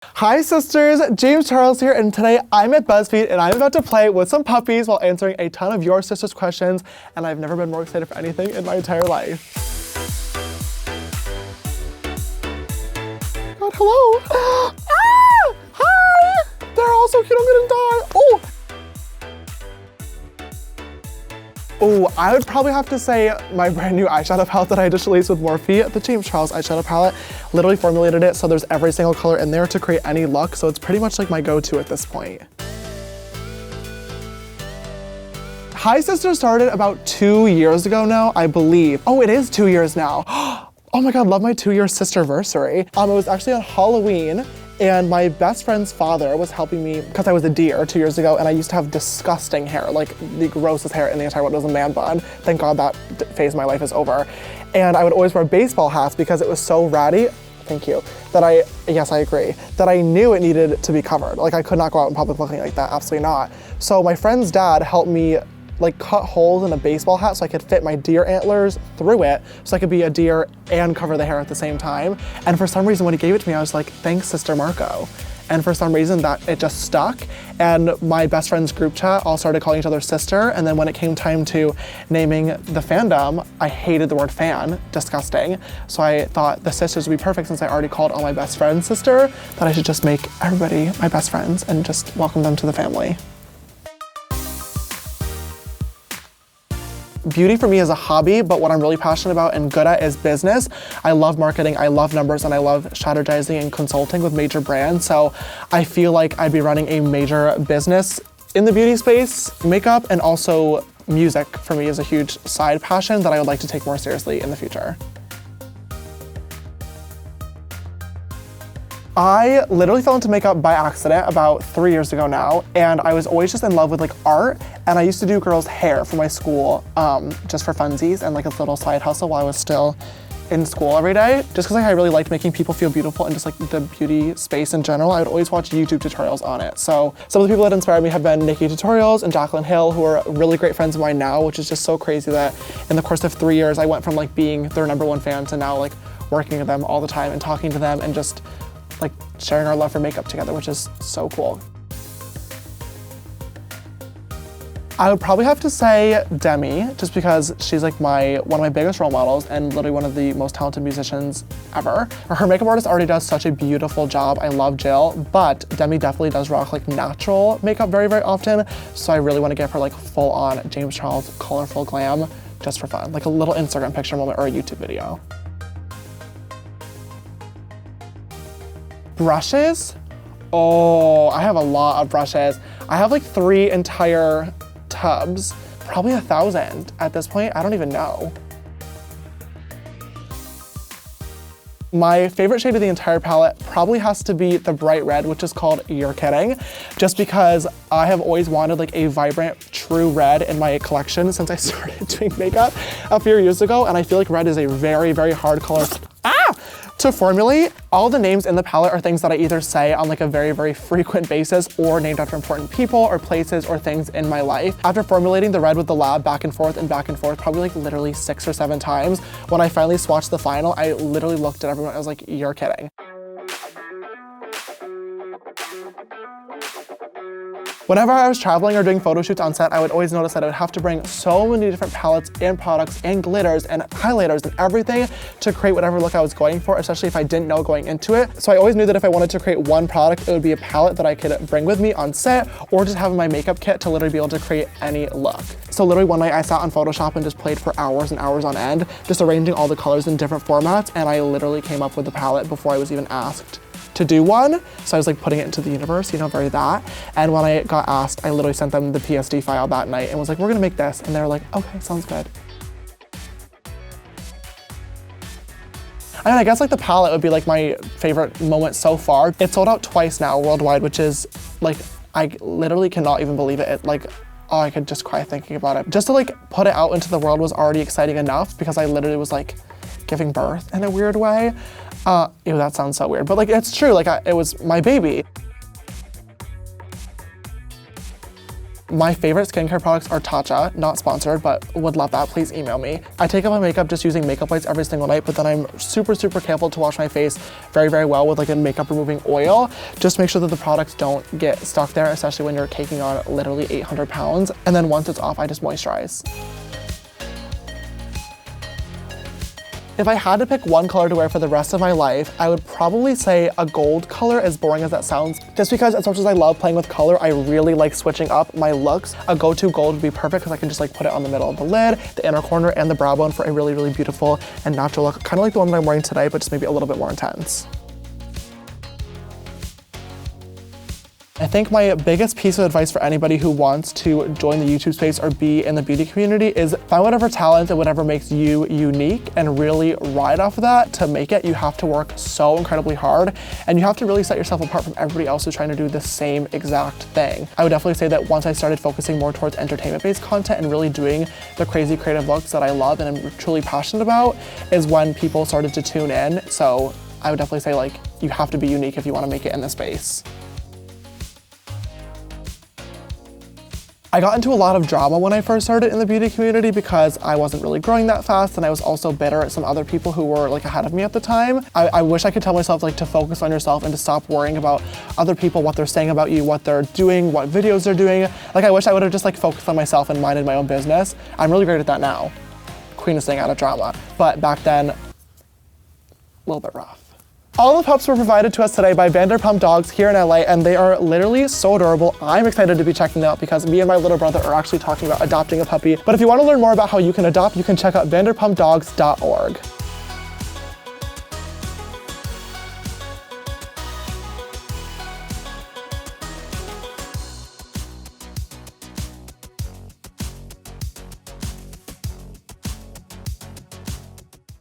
Hi sisters, James Charles here, and today I'm at BuzzFeed and I'm about to play with some puppies while answering a ton of your sisters' questions, and I've never been more excited for anything in my entire life. God, hello. Ah! Hi! They're all so cute, I'm gonna die. Oh! Oh, I would probably have to say my brand new eyeshadow palette that I just released with Morphe, the James Charles eyeshadow palette. Literally formulated it so there's every single color in there to create any look, so it's pretty much like my go-to at this point. Hi Sister started about 2 years ago now, I believe. Oh, it is 2 years now. Oh my God, love my 2-year sisterversary. It was actually on Halloween, and my best friend's father was helping me because I was a deer 2 years ago, and I used to have disgusting hair, like the grossest hair in the entire world. It was a man bun. Thank God that phase of my life is over. And I would always wear baseball hats because it was so ratty, thank you, that yes, I agree, that I knew it needed to be covered. Like I could not go out in public looking like that, absolutely not. So my friend's dad helped me like cut holes in a baseball hat so I could fit my deer antlers through it so I could be a deer and cover the hair at the same time. And for some reason when he gave it to me, I was like, thanks Sister Marco. And for some reason that it just stuck. And my best friend's group chat all started calling each other sister. And then when it came time to naming the fandom, I hated the word fan, disgusting. So I thought the sisters would be perfect since I already called all my best friends sister, that I should just make everybody my best friends and just welcome them to the family. Beauty for me is a hobby, but what I'm really passionate about and good at is business. I love marketing, I love numbers, and I love strategizing and consulting with major brands. So I feel like I'd be running a major business in the beauty space. Makeup and also music for me is a huge side passion that I would like to take more seriously in the future. I literally fell into makeup by accident about 3 years ago now, and I was always just in love with like art, and I used to do girls' hair for my school just for funsies and like a little side hustle while I was still in school every day. Just because I really liked making people feel beautiful and just like the beauty space in general, I would always watch YouTube tutorials on it. So some of the people that inspired me have been Nikki Tutorials and Jaclyn Hill, who are really great friends of mine now, which is just so crazy that in the course of 3 years, I went from like being their #1 fan to now like working with them all the time and talking to them and just like sharing our love for makeup together, which is so cool. I would probably have to say Demi, just because she's like one of my biggest role models and literally one of the most talented musicians ever. Her makeup artist already does such a beautiful job. I love Jill, but Demi definitely does rock like natural makeup very, very often. So I really want to give her like full on James Charles colorful glam just for fun, like a little Instagram picture moment or a YouTube video. Brushes? Oh, I have a lot of brushes. I have like 3 entire tubs, probably 1,000 at this point. I don't even know. My favorite shade of the entire palette probably has to be the bright red, which is called You're Kidding, just because I have always wanted like a vibrant, true red in my collection since I started doing makeup a few years ago, and I feel like red is a very, very hard color to formulate. All the names in the palette are things that I either say on like a very, very frequent basis or named after important people or places or things in my life. After formulating the red with the lab back and forth, probably like literally 6 or 7 times, when I finally swatched the final, I literally looked at everyone, I was like, you're kidding. Whenever I was traveling or doing photo shoots on set, I would always notice that I would have to bring so many different palettes and products and glitters and highlighters and everything to create whatever look I was going for, especially if I didn't know going into it. So I always knew that if I wanted to create one product, it would be a palette that I could bring with me on set or just have in my makeup kit to literally be able to create any look. So literally one night I sat on Photoshop and just played for hours and hours on end, just arranging all the colors in different formats, and I literally came up with the palette before I was even asked to do one. So I was like putting it into the universe, you know, very that. And when I got asked, I literally sent them the PSD file that night and was like, we're gonna make this. And they were like, okay, sounds good. I mean, I guess like the palette would be like my favorite moment so far. It's sold out twice now worldwide, which is like, I literally cannot even believe it. Oh, I could just cry thinking about it. Just to like put it out into the world was already exciting enough because I literally was like giving birth in a weird way. Ew, that sounds so weird, but like it's true, like it was my baby. My favorite skincare products are Tatcha, not sponsored, but would love that, please email me. I take up my makeup just using makeup wipes every single night, but then I'm super, super careful to wash my face very, very well with like a makeup removing oil. Just make sure that the products don't get stuck there, especially when you're taking on literally 800 pounds. And then once it's off, I just moisturize. If I had to pick one color to wear for the rest of my life, I would probably say a gold color, as boring as that sounds. Just because as much as I love playing with color, I really like switching up my looks. A go-to gold would be perfect because I can just like put it on the middle of the lid, the inner corner, and the brow bone for a really, really beautiful and natural look. Kind of like the one that I'm wearing today, but just maybe a little bit more intense. I think my biggest piece of advice for anybody who wants to join the YouTube space or be in the beauty community is find whatever talent and whatever makes you unique and really ride off of that. To make it, you have to work so incredibly hard and you have to really set yourself apart from everybody else who's trying to do the same exact thing. I would definitely say that once I started focusing more towards entertainment-based content and really doing the crazy creative looks that I love and I'm truly passionate about is when people started to tune in. So I would definitely say like, you have to be unique if you want to make it in this space. I got into a lot of drama when I first started in the beauty community because I wasn't really growing that fast and I was also bitter at some other people who were like ahead of me at the time. I wish I could tell myself like to focus on yourself and to stop worrying about other people, what they're saying about you, what they're doing, what videos they're doing. Like I wish I would have just like focused on myself and minded my own business. I'm really great at that now. Queen of staying out of drama. But back then, a little bit rough. All the pups were provided to us today by Vanderpump Dogs here in LA, and they are literally so adorable. I'm excited to be checking them out because me and my little brother are actually talking about adopting a puppy. But if you want to learn more about how you can adopt, you can check out vanderpumpdogs.org.